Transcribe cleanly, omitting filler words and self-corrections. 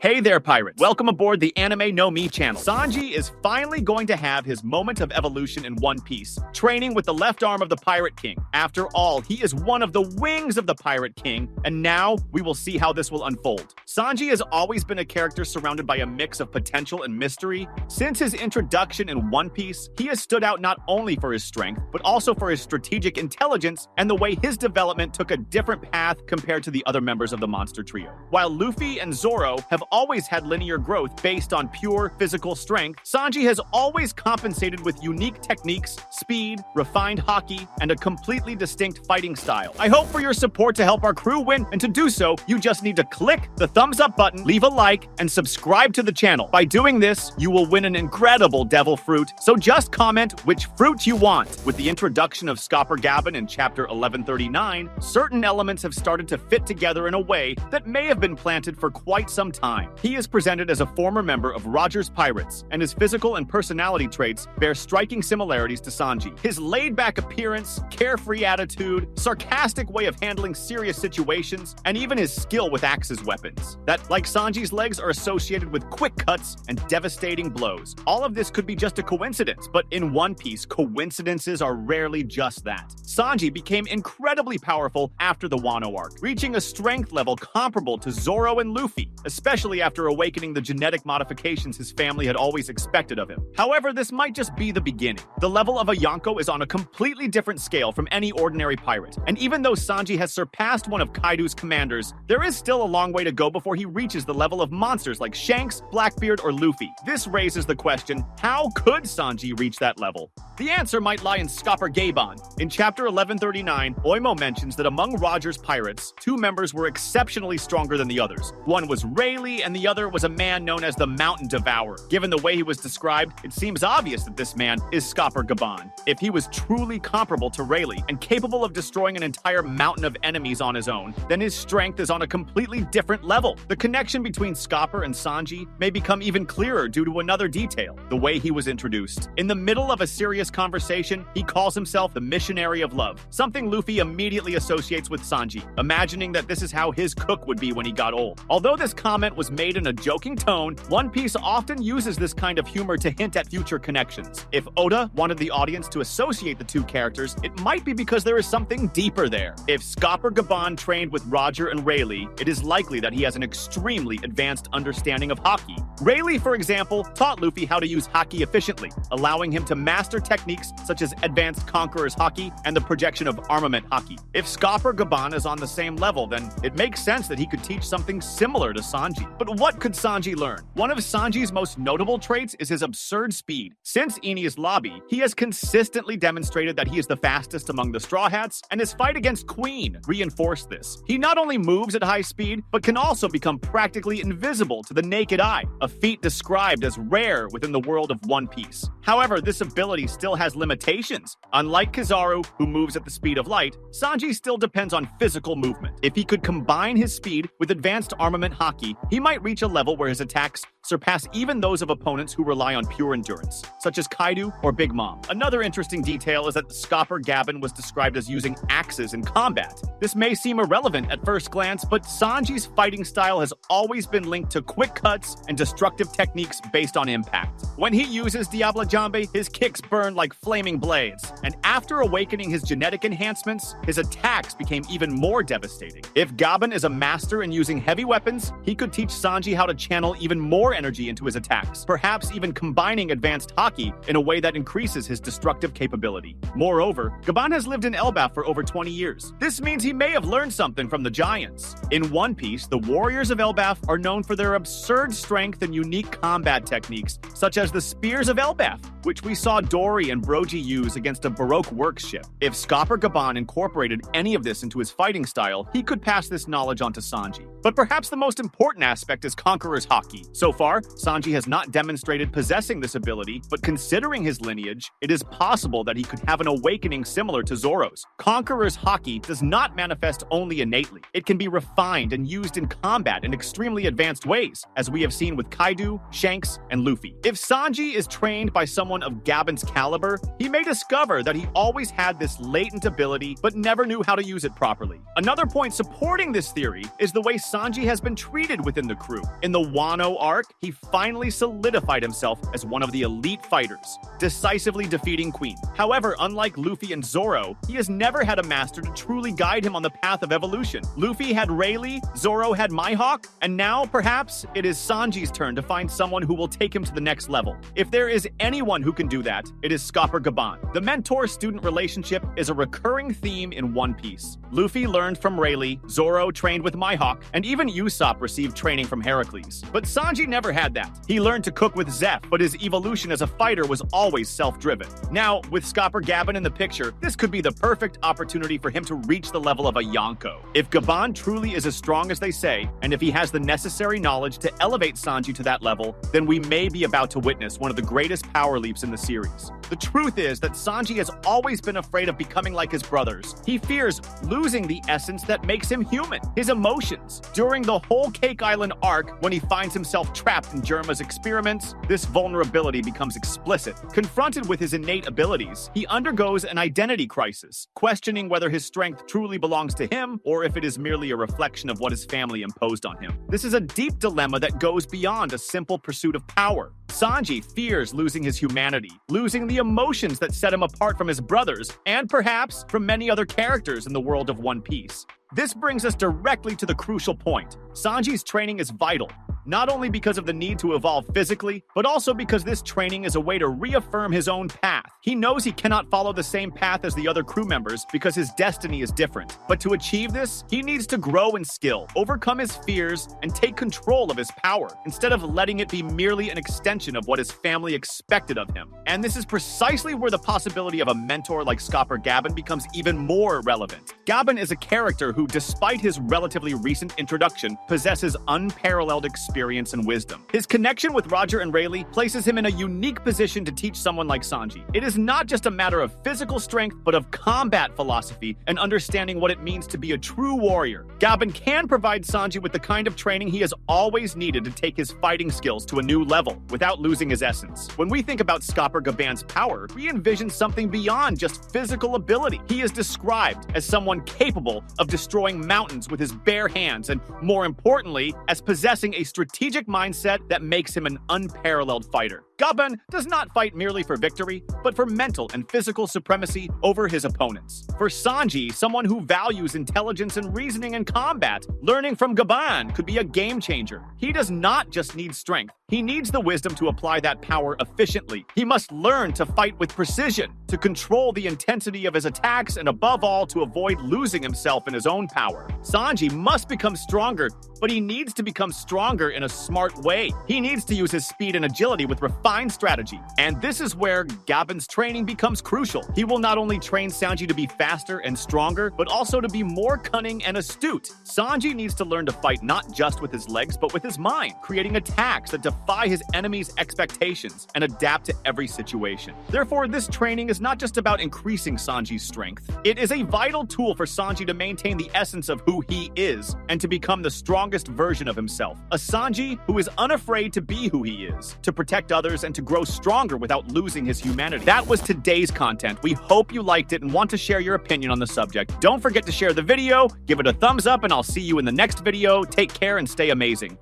Hey there, pirates! Welcome aboard the Anime No Mi channel. Sanji is finally going to have his moment of evolution in One Piece, training with the left arm of the Pirate King. After all, he is one of the wings of the Pirate King, and now we will see how this will unfold. Sanji has always been a character surrounded by a mix of potential and mystery. Since his introduction in One Piece, he has stood out not only for his strength, but also for his strategic intelligence and the way his development took a different path compared to the other members of the monster trio. While Luffy and Zoro have always had linear growth based on pure physical strength, Sanji has always compensated with unique techniques, speed, refined haki, and a completely distinct fighting style. I hope for your support to help our crew win, and to do so, you just need to click the thumbs up button, leave a like, and subscribe to the channel. By doing this, you will win an incredible devil fruit, so just comment which fruit you want. With the introduction of Scopper Gabbin in chapter 1139, certain elements have started to fit together in a way that may have been planted for quite some time. He is presented as a former member of Roger's Pirates, and his physical and personality traits bear striking similarities to Sanji. His laid-back appearance, carefree attitude, sarcastic way of handling serious situations, and even his skill with Axe's weapons, that, like Sanji's legs, are associated with quick cuts and devastating blows. All of this could be just a coincidence, but in One Piece, coincidences are rarely just that. Sanji became incredibly powerful after the Wano arc, reaching a strength level comparable to Zoro and Luffy, especially after awakening the genetic modifications his family had always expected of him. However, this might just be the beginning. The level of a Yonkou is on a completely different scale from any ordinary pirate, and even though Sanji has surpassed one of Kaido's commanders, there is still a long way to go before he reaches the level of monsters like Shanks, Blackbeard, or Luffy. This raises the question, how could Sanji reach that level? The answer might lie in Scopper Gabbin. In chapter 1139, Oimo mentions that among Roger's pirates, two members were exceptionally stronger than the others. One was Rayleigh, and the other was a man known as the Mountain Devourer. Given the way he was described, it seems obvious that this man is Scopper Gabbin. If he was truly comparable to Rayleigh and capable of destroying an entire mountain of enemies on his own, then his strength is on a completely different level. The connection between Scopper and Sanji may become even clearer due to another detail: the way he was introduced. In the middle of a serious conversation, he calls himself the Missionary of Love, something Luffy immediately associates with Sanji, imagining that this is how his cook would be when he got old. Although this comment was made in a joking tone, One Piece often uses this kind of humor to hint at future connections. If Oda wanted the audience to associate the two characters, it might be because there is something deeper there. If Scopper Gabbin trained with Roger and Rayleigh, it is likely that he has an extremely advanced understanding of haki. Rayleigh, for example, taught Luffy how to use haki efficiently, allowing him to master techniques such as advanced Conqueror's haki and the projection of armament haki. If Scopper Gabbin is on the same level, then it makes sense that he could teach something similar to Sanji. But what could Sanji learn? One of Sanji's most notable traits is his absurd speed. Since Enies Lobby, he has consistently demonstrated that he is the fastest among the Straw Hats, and his fight against Queen reinforced this. He not only moves at high speed, but can also become practically invisible to the naked eye, a feat described as rare within the world of One Piece. However, this ability still has limitations. Unlike Kizaru, who moves at the speed of light, Sanji still depends on physical movement. If he could combine his speed with advanced armament haki, he might reach a level where his attacks surpass even those of opponents who rely on pure endurance, such as Kaido or Big Mom. Another interesting detail is that Scopper Gabbin was described as using axes in combat. This may seem irrelevant at first glance, but Sanji's fighting style has always been linked to quick cuts and destructive techniques based on impact. When he uses Diablo Jambe, his kicks burn like flaming blades, and after awakening his genetic enhancements, his attacks became even more devastating. If Gabbin is a master in using heavy weapons, he could teach Sanji how to channel even more energy into his attacks, perhaps even combining advanced haki in a way that increases his destructive capability. Moreover, Gabbin has lived in Elbaf for over 20 years. This means he may have learned something from the giants. In One Piece, the warriors of Elbaf are known for their absurd strength and unique combat techniques, such as the Spears of Elbaf, which we saw Dory and Brogy use against a Baroque works ship. If Scopper Gabbin incorporated any of this into his fighting style, he could pass this knowledge on to Sanji. But perhaps the most important aspect is Conqueror's haki. So far, Sanji has not demonstrated possessing this ability, but considering his lineage, it is possible that he could have an awakening similar to Zoro's. Conqueror's haki does not manifest only innately. It can be refined and used in combat in extremely advanced ways, as we have seen with Kaido, Shanks, and Luffy. If Sanji is trained by someone someone of Gabon's caliber, he may discover that he always had this latent ability but never knew how to use it properly. Another point supporting this theory is the way Sanji has been treated within the crew. In the Wano arc, he finally solidified himself as one of the elite fighters, decisively defeating Queen. However, unlike Luffy and Zoro, he has never had a master to truly guide him on the path of evolution. Luffy had Rayleigh, Zoro had Mihawk, and now, perhaps, it is Sanji's turn to find someone who will take him to the next level. If there is anyone who can do that, it is Scopper Gabon. The mentor-student relationship is a recurring theme in One Piece. Luffy learned from Rayleigh, Zoro trained with Mihawk, and even Usopp received training from Heracles. But Sanji never had that. He learned to cook with Zeph, but his evolution as a fighter was always self-driven. Now, with Scopper Gabon in the picture, this could be the perfect opportunity for him to reach the level of a Yonkou. If Gabon truly is as strong as they say, and if he has the necessary knowledge to elevate Sanji to that level, then we may be about to witness one of the greatest power leaps in the series. The truth is that Sanji has always been afraid of becoming like his brothers. He fears losing the essence that makes him human, his emotions. During the whole Cake Island arc, when he finds himself trapped in Germa's experiments, this vulnerability becomes explicit. Confronted with his innate abilities, he undergoes an identity crisis, questioning whether his strength truly belongs to him or if it is merely a reflection of what his family imposed on him. This is a deep dilemma that goes beyond a simple pursuit of power. Sanji fears losing his humanity, losing the emotions that set him apart from his brothers, and perhaps from many other characters in the world of One Piece. This brings us directly to the crucial point. Sanji's training is vital, not only because of the need to evolve physically, but also because this training is a way to reaffirm his own path. He knows he cannot follow the same path as the other crew members because his destiny is different. But to achieve this, he needs to grow in skill, overcome his fears, and take control of his power, instead of letting it be merely an extension of what his family expected of him. And this is precisely where the possibility of a mentor like Scopper Gabon becomes even more relevant. Gabon is a character who, despite his relatively recent introduction, possesses unparalleled experience and wisdom. His connection with Roger and Rayleigh places him in a unique position to teach someone like Sanji. It is not just a matter of physical strength, but of combat philosophy and understanding what it means to be a true warrior. Gabon can provide Sanji with the kind of training he has always needed to take his fighting skills to a new level without losing his essence. When we think about Scopper Gabon's power, we envision something beyond just physical ability. He is described as someone capable of destroying mountains with his bare hands, and more importantly, as possessing a strategic mindset that makes him an unparalleled fighter. Gabon does not fight merely for victory, but for mental and physical supremacy over his opponents. For Sanji, someone who values intelligence and reasoning in combat, learning from Gabon could be a game changer. He does not just need strength. He needs the wisdom to apply that power efficiently. He must learn to fight with precision, to control the intensity of his attacks, and above all, to avoid losing himself in his own power. Sanji must become stronger, but he needs to become stronger in a smart way. He needs to use his speed and agility with refined strategy. And this is where Gabon's training becomes crucial. He will not only train Sanji to be faster and stronger, but also to be more cunning and astute. Sanji needs to learn to fight not just with his legs, but with his mind, creating attacks that defy his enemies' expectations and adapt to every situation. Therefore, this training is not just about increasing Sanji's strength. It is a vital tool for Sanji to maintain the essence of who he is and to become the strongest version of himself. A Sanji who is unafraid to be who he is, to protect others, and to grow stronger without losing his humanity. That was today's content. We hope you liked it and want to share your opinion on the subject. Don't forget to share the video, give it a thumbs up, and I'll see you in the next video. Take care and stay amazing.